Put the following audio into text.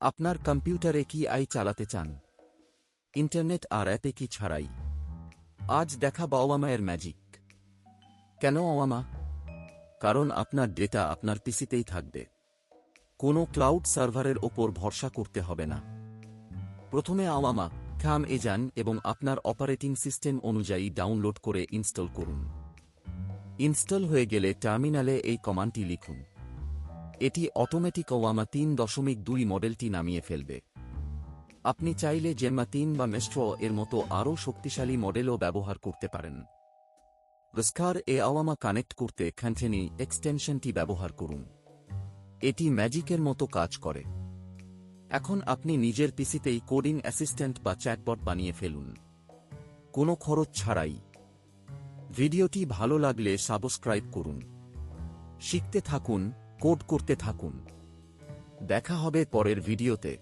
আপনার কম্পিউটারে কি চালাতে চান? ইন্টারনেট আর অ্যাপে কি ছাড়াই? আজ দেখাবো ওয়ামায়ের ম্যাজিক। কেন ওয়ামা? কারণ আপনার ডেটা আপনার পিসিতেই থাকবে। কোনো ক্লাউড সার্ভারের ওপর ভরসা করতে হবে না। প্রথমে ওয়ামা যান এবং আপনার অপারেটিং সিস্টেম অনুযায়ী ডাউনলোড করে ইনস্টল করুন। ইনস্টল হয়ে গেলে টার্মিনালে এই কমান্ডটি লিখুন। এটি অটোমেটিক ওয়ামা 3.2 মডেলটি নামিয়ে ফেলবে। আপনি চাইলে জেম্মা 3 বা মেস্ট্রো এর মতো আরও শক্তিশালী মডেলও ব্যবহার করতে পারেন। রস্কার ওয়ামা কানেক্ট করতে খানথেনি এক্সটেনশনটি ব্যবহার করুন। এটি ম্যাজিকের মতো কাজ করে। এখন আপনি নিজের পিসিতেই কোডিং অ্যাসিস্ট্যান্ট বা চ্যাটবট বানিয়ে ফেলুন, কোনো খরচ ছাড়াই। ভিডিওটি ভালো লাগলে সাবস্ক্রাইব করুন। শিখতে থাকুন, কোড করতে থাকুন। দেখা হবে পরের ভিডিওতে।